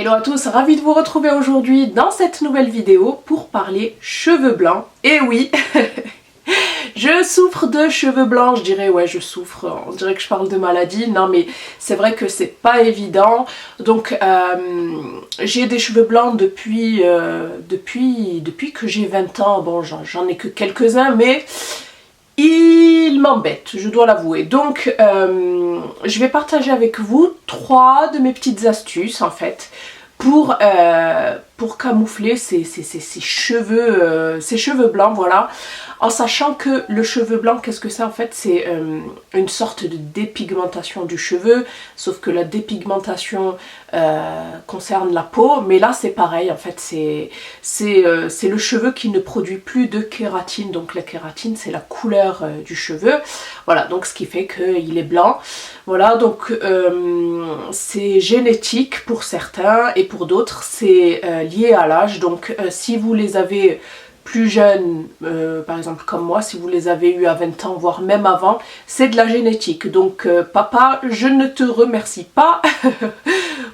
Hello à tous, ravie de vous retrouver aujourd'hui dans cette nouvelle vidéo pour parler cheveux blancs. Et oui, je souffre de cheveux blancs, je dirais, ouais je souffre, on dirait que je parle de maladie, non mais c'est vrai que c'est pas évident. Donc j'ai des cheveux blancs depuis que j'ai 20 ans, bon j'en ai que quelques-uns mais il m'embête, je dois l'avouer. Donc je vais partager avec vous 3 de mes petites astuces en fait pour camoufler ces cheveux blancs, voilà. En sachant que le cheveu blanc, qu'est-ce que c'est en fait? C'est une sorte de dépigmentation du cheveu, sauf que la dépigmentation concerne la peau, mais là c'est pareil en fait, c'est le cheveu qui ne produit plus de kératine, donc la kératine c'est la couleur du cheveu, voilà, donc ce qui fait qu'il est blanc, voilà, donc c'est génétique pour certains et pour d'autres c'est lié à l'âge, donc si vous les avez plus jeunes, par exemple comme moi, si vous les avez eu à 20 ans, voire même avant, c'est de la génétique. Donc papa, je ne te remercie pas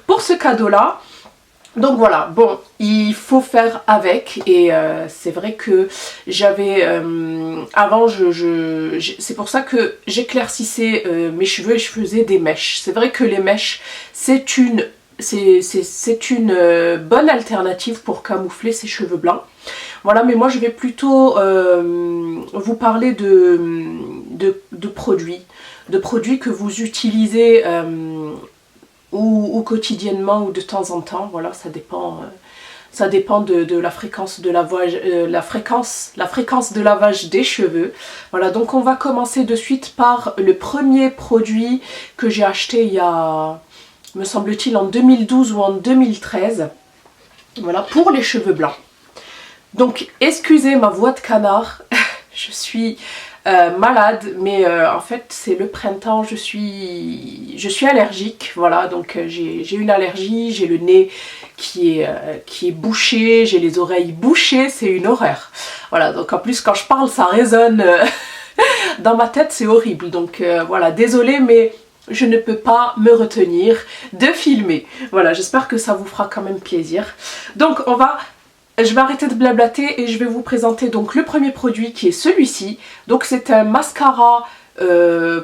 pour ce cadeau-là. Donc voilà, bon, il faut faire avec et c'est vrai que j'avais, avant, c'est pour ça que j'éclaircissais mes cheveux et je faisais des mèches. C'est vrai que les mèches, c'est une bonne alternative pour camoufler ses cheveux blancs. Voilà, mais moi je vais plutôt vous parler de produits que vous utilisez ou quotidiennement ou de temps en temps. Voilà, ça dépend de la fréquence de lavage, la fréquence de lavage des cheveux. Voilà, donc on va commencer de suite par le premier produit que j'ai acheté il y a, me semble-t-il, en 2012 ou en 2013. Voilà, pour les cheveux blancs. Donc, excusez ma voix de canard, je suis malade, mais en fait c'est le printemps, je suis allergique, voilà, donc j'ai une allergie, j'ai le nez qui est bouché, j'ai les oreilles bouchées, c'est une horreur. Voilà, donc en plus quand je parle ça résonne dans ma tête, c'est horrible, donc voilà, désolée mais je ne peux pas me retenir de filmer. Voilà, j'espère que ça vous fera quand même plaisir. Donc je vais arrêter de blablater et je vais vous présenter donc le premier produit qui est celui-ci. Donc c'est un mascara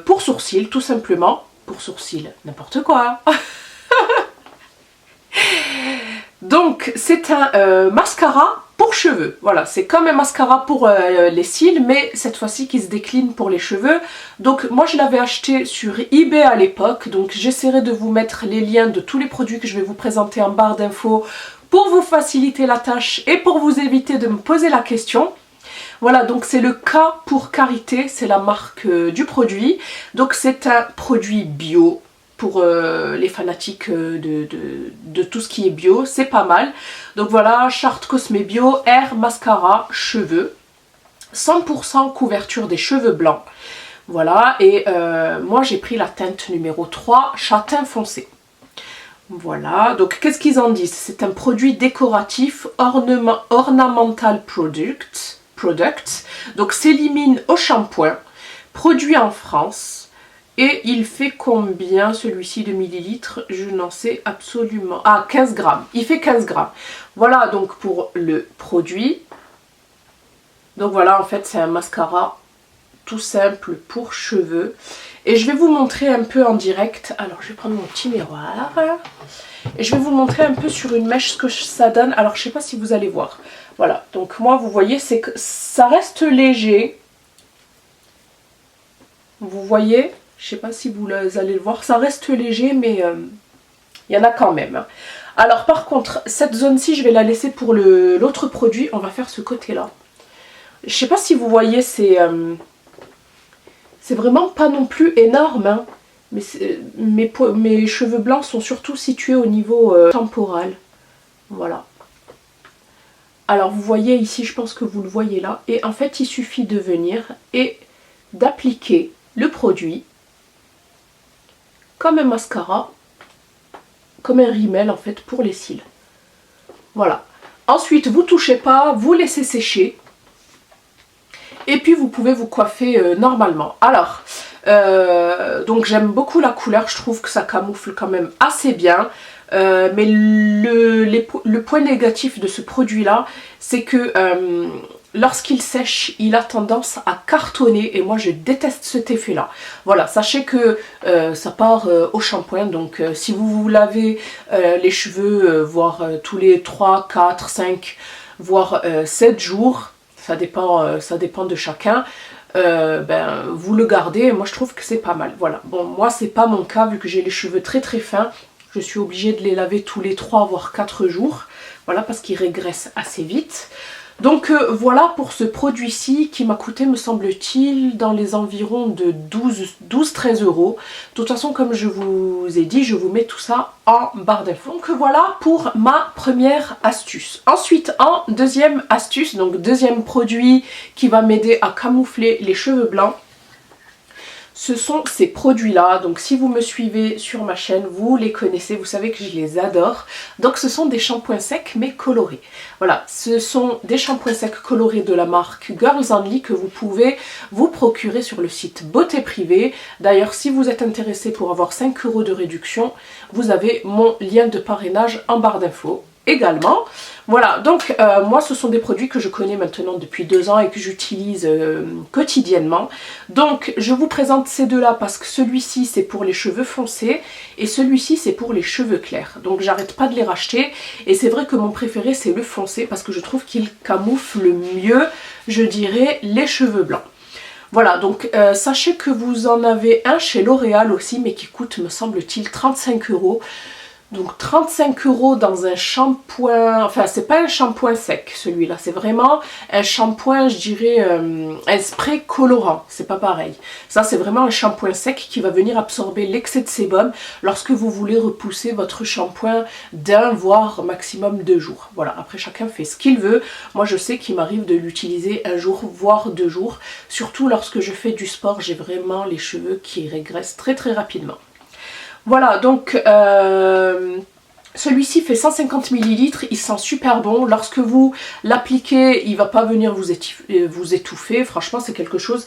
pour sourcils, tout simplement. Pour sourcils, n'importe quoi. Donc c'est un mascara pour cheveux. Voilà, c'est comme un mascara pour les cils, mais cette fois-ci qui se décline pour les cheveux. Donc moi je l'avais acheté sur eBay à l'époque. Donc j'essaierai de vous mettre les liens de tous les produits que je vais vous présenter en barre d'infos pour vous faciliter la tâche et pour vous éviter de me poser la question. Voilà, donc c'est le K pour Karité, c'est la marque du produit. Donc c'est un produit bio pour les fanatiques de tout ce qui est bio, c'est pas mal. Donc voilà, Charte Cosmé Bio, Air Mascara Cheveux, 100% couverture des cheveux blancs. Voilà, et moi j'ai pris la teinte numéro 3, châtain foncé. Voilà, donc qu'est-ce qu'ils en disent? C'est un produit décoratif ornamental product, donc s'élimine au shampoing, produit en France, et il fait combien celui-ci de millilitres? Je n'en sais absolument... Ah, 15 grammes, il fait 15 grammes. Voilà donc pour le produit. Donc voilà, en fait c'est un mascara tout simple pour cheveux. Et je vais vous montrer un peu en direct. Alors je vais prendre mon petit miroir. Et je vais vous montrer un peu sur une mèche ce que ça donne. Alors je sais pas si vous allez voir. Voilà, donc moi vous voyez c'est que ça reste léger. Vous voyez, je sais pas si vous allez le voir, ça reste léger mais il y en a quand même. Alors par contre, cette zone-ci je vais la laisser pour l'autre produit. On va faire ce côté-là. Je sais pas si vous voyez, c'est vraiment pas non plus énorme, hein, mais mes cheveux blancs sont surtout situés au niveau temporal. Voilà. Alors vous voyez ici, je pense que vous le voyez là. Et en fait, il suffit de venir et d'appliquer le produit comme un mascara, comme un rímel en fait pour les cils. Voilà. Ensuite, vous touchez pas, vous laissez sécher. Et puis vous pouvez vous coiffer normalement. Alors, donc j'aime beaucoup la couleur, je trouve que ça camoufle quand même assez bien. Mais le point négatif de ce produit-là, c'est que lorsqu'il sèche, il a tendance à cartonner et moi je déteste cet effet-là. Voilà, sachez que ça part au shampoing, donc si vous vous lavez les cheveux, voire tous les 3, 4, 5, voire 7 jours, ça dépend de chacun, ben, vous le gardez. Moi je trouve que c'est pas mal. Voilà, bon, moi c'est pas mon cas vu que j'ai les cheveux très très fins. Je suis obligée de les laver tous les 3 voire 4 jours. Voilà, parce qu'ils régressent assez vite. Donc voilà pour ce produit-ci qui m'a coûté, me semble-t-il, dans les environs de 12-13 euros. De toute façon, comme je vous ai dit, je vous mets tout ça en barre d'infos. Donc voilà pour ma première astuce. Ensuite, en deuxième astuce, donc deuxième produit qui va m'aider à camoufler les cheveux blancs, ce sont ces produits-là. Donc si vous me suivez sur ma chaîne, vous les connaissez, vous savez que je les adore. Donc ce sont des shampoings secs mais colorés. Voilà, ce sont des shampoings secs colorés de la marque Girls Only que vous pouvez vous procurer sur le site Beauté Privée. D'ailleurs, si vous êtes intéressé pour avoir 5 € de réduction, vous avez mon lien de parrainage en barre d'infos également. Voilà, donc moi ce sont des produits que je connais maintenant depuis 2 ans et que j'utilise quotidiennement. Donc je vous présente ces deux-là parce que celui-ci c'est pour les cheveux foncés et celui-ci c'est pour les cheveux clairs. Donc j'arrête pas de les racheter et c'est vrai que mon préféré c'est le foncé parce que je trouve qu'il camoufle mieux, je dirais, les cheveux blancs. Voilà, donc sachez que vous en avez un chez L'Oréal aussi mais qui coûte, me semble-t-il, 35 €. Donc 35 € dans un shampoing, enfin c'est pas un shampoing sec celui-là, c'est vraiment un shampoing, je dirais, un spray colorant, c'est pas pareil. Ça c'est vraiment un shampoing sec qui va venir absorber l'excès de sébum lorsque vous voulez repousser votre shampoing d'un voire maximum 2 jours. Voilà, après chacun fait ce qu'il veut. Moi je sais qu'il m'arrive de l'utiliser un jour voire 2 jours, surtout lorsque je fais du sport, j'ai vraiment les cheveux qui régressent très très rapidement. Voilà, donc celui-ci fait 150 ml, il sent super bon. Lorsque vous l'appliquez, il ne va pas venir vous étouffer. Franchement, c'est quelque chose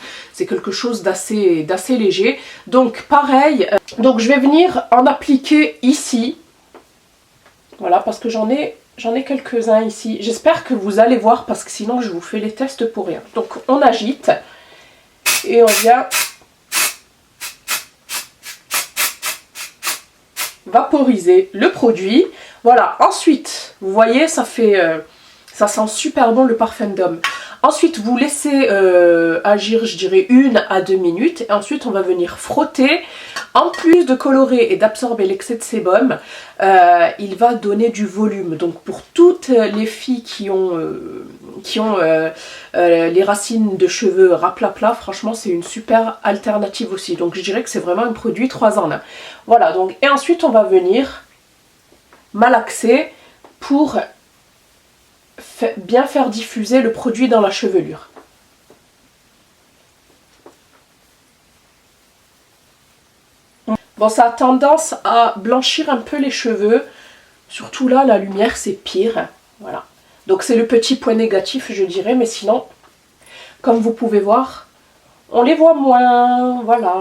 d'assez léger. Donc pareil, donc je vais venir en appliquer ici. Voilà, parce que j'en ai quelques-uns ici. J'espère que vous allez voir parce que sinon je vous fais les tests pour rien. Donc on agite et on vient vaporiser le produit. Voilà, ensuite vous voyez ça fait ça sent super bon le parfum d'homme. Ensuite vous laissez agir, je dirais 1 à 2 minutes et ensuite on va venir frotter. En plus de colorer et d'absorber l'excès de sébum, il va donner du volume. Donc pour toutes les filles qui ont les racines de cheveux raplapla, franchement c'est une super alternative aussi. Donc je dirais que c'est vraiment un produit 3 en 1. Voilà, donc et ensuite on va venir malaxer pour bien faire diffuser le produit dans la chevelure. Bon, ça a tendance à blanchir un peu les cheveux, surtout là, la lumière c'est pire, voilà. Donc c'est le petit point négatif je dirais, mais sinon, comme vous pouvez voir, on les voit moins, voilà.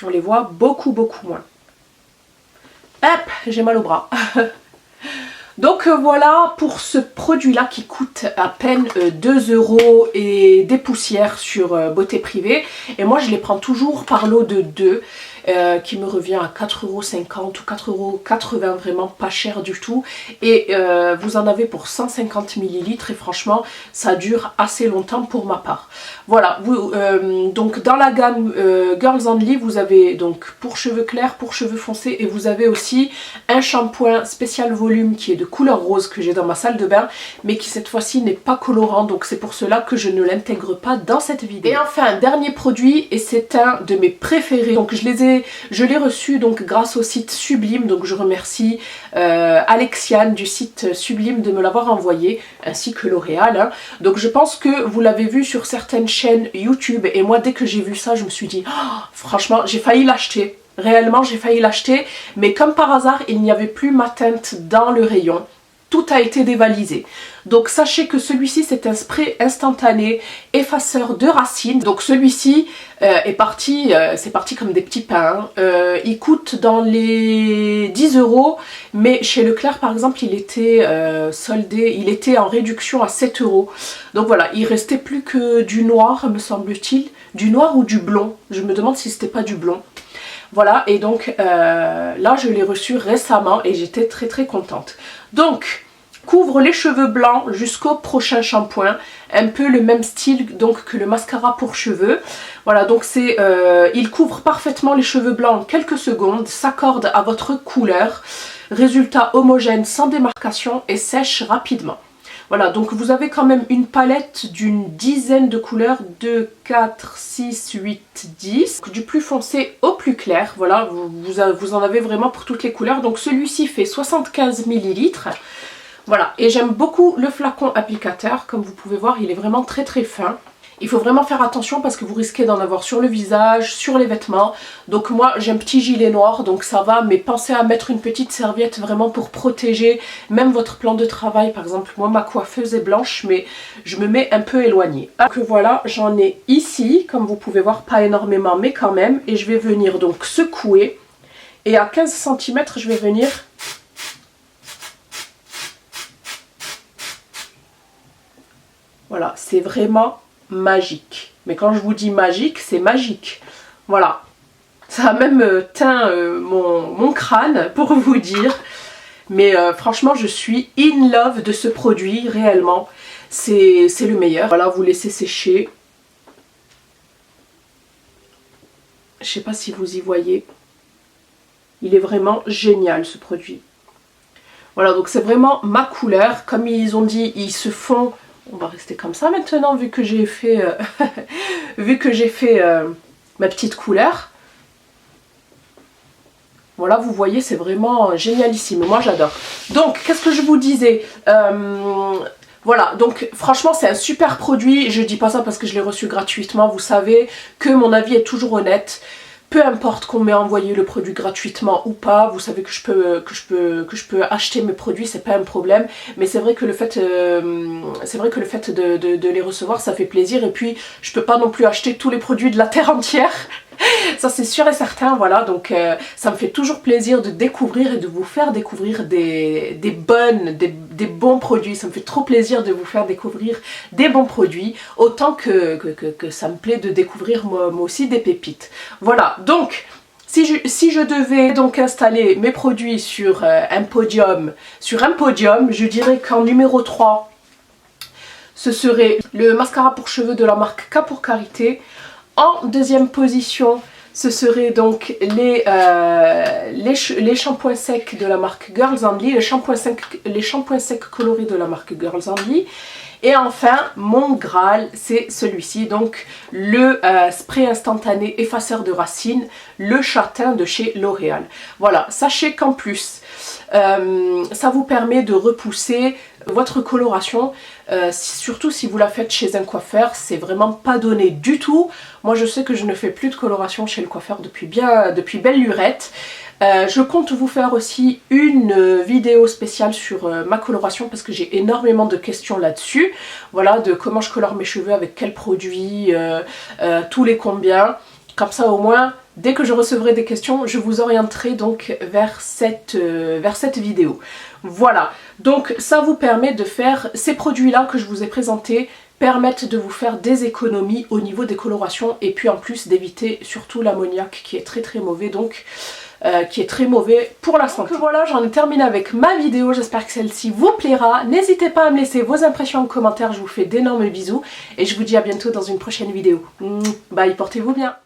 On les voit beaucoup moins. Hop, j'ai mal au bras. Donc voilà pour ce produit là qui coûte à peine 2 € et des poussières sur Beauté Privée. Et moi je les prends toujours par lot de 2 qui me revient à 4,50 € ou 4,80 €, vraiment pas cher du tout. Et vous en avez pour 150 ml et franchement ça dure assez longtemps pour ma part. Voilà, donc dans la gamme Girls Only vous avez donc pour cheveux clairs, pour cheveux foncés et vous avez aussi un shampoing spécial volume qui est de couleur rose que j'ai dans ma salle de bain mais qui cette fois-ci n'est pas colorant, donc c'est pour cela que je ne l'intègre pas dans cette vidéo. Et enfin un dernier produit et c'est un de mes préférés, donc je l'ai reçu donc grâce au site Sublime, donc je remercie Alexiane du site Sublime de me l'avoir envoyé, ainsi que L'Oréal, hein. Donc je pense que vous l'avez vu sur certaines chaînes YouTube et moi dès que j'ai vu ça je me suis dit oh, franchement j'ai failli l'acheter. Réellement j'ai failli l'acheter mais comme par hasard il n'y avait plus ma teinte dans le rayon. tout a été dévalisé. Donc sachez que celui-ci c'est un spray instantané effaceur de racines. Donc celui-ci c'est parti comme des petits pains. Il coûte dans les 10 €, mais chez Leclerc par exemple il était soldé, il était en réduction à 7 €. Donc voilà, il restait plus que du noir me semble-t-il, du noir ou du blond. Je me demande si c'était pas du blond. Voilà, et donc là je l'ai reçu récemment et j'étais très contente. Donc couvre les cheveux blancs jusqu'au prochain shampoing, un peu le même style donc que le mascara pour cheveux. Voilà, donc c'est il couvre parfaitement les cheveux blancs en quelques secondes, s'accorde à votre couleur, résultat homogène sans démarcation et sèche rapidement. Voilà, donc vous avez quand même une palette d'une dizaine de couleurs, 2, 4, 6, 8, 10. Du plus foncé au plus clair, voilà, vous en avez vraiment pour toutes les couleurs. Donc celui-ci fait 75 ml. Voilà, et j'aime beaucoup le flacon applicateur, comme vous pouvez voir, il est vraiment très fin. Il faut vraiment faire attention parce que vous risquez d'en avoir sur le visage, sur les vêtements. Donc moi j'ai un petit gilet noir donc ça va, mais pensez à mettre une petite serviette vraiment pour protéger même votre plan de travail. Par exemple moi ma coiffeuse est blanche mais je me mets un peu éloignée. Donc voilà, j'en ai ici, comme vous pouvez voir, pas énormément mais quand même. Et je vais venir donc secouer et à 15 cm je vais venir... Voilà, c'est vraiment magique. Mais quand je vous dis magique, c'est magique. Voilà. Ça a même teint mon crâne, pour vous dire. Mais franchement, je suis in love de ce produit, réellement. C'est le meilleur. Voilà, vous laissez sécher. Je sais pas si vous y voyez. Il est vraiment génial, ce produit. Voilà, donc c'est vraiment ma couleur. Comme ils ont dit, ils se font... On va rester comme ça maintenant vu que j'ai fait, ma petite couleur. Voilà, vous voyez, c'est vraiment génialissime. Moi, j'adore. Donc, qu'est-ce que je vous disais voilà, donc franchement, c'est un super produit. Je dis pas ça parce que je l'ai reçu gratuitement. Vous savez que mon avis est toujours honnête. Peu importe qu'on m'ait envoyé le produit gratuitement ou pas, vous savez que je peux acheter mes produits, c'est pas un problème. Mais c'est vrai que le fait, de les recevoir, ça fait plaisir. Et puis, je peux pas non plus acheter tous les produits de la terre entière. Ça c'est sûr et certain, voilà, donc ça me fait toujours plaisir de découvrir et de vous faire découvrir des bons produits. Ça me fait trop plaisir de vous faire découvrir des bons produits, autant que ça me plaît de découvrir moi aussi des pépites. Voilà, donc si je devais donc installer mes produits sur un podium, je dirais qu'en numéro 3, ce serait le mascara pour cheveux de la marque K pour Karité. En deuxième position, ce serait donc les shampoings secs de la marque Girls Only, les shampoings secs colorés de la marque Girls Only. Et enfin, mon Graal, c'est celui-ci, donc le spray instantané effaceur de racines, le châtain de chez L'Oréal. Voilà, sachez qu'en plus, ça vous permet de repousser votre coloration, surtout si vous la faites chez un coiffeur, c'est vraiment pas donné du tout. Moi je sais que je ne fais plus de coloration chez le coiffeur depuis belle lurette. Je compte vous faire aussi une vidéo spéciale sur ma coloration parce que j'ai énormément de questions là-dessus. Voilà, de comment je colore mes cheveux, avec quels produits, tous les combien. Comme ça au moins, dès que je recevrai des questions, je vous orienterai donc vers cette vidéo. Voilà, donc ça vous permet de faire ces produits-là que je vous ai présentés, permettent de vous faire des économies au niveau des colorations et puis en plus d'éviter surtout l'ammoniac qui est très mauvais, donc qui est très mauvais pour la santé. Donc voilà, j'en ai terminé avec ma vidéo, j'espère que celle-ci vous plaira. N'hésitez pas à me laisser vos impressions en commentaire, je vous fais d'énormes bisous et je vous dis à bientôt dans une prochaine vidéo. Bye, portez-vous bien.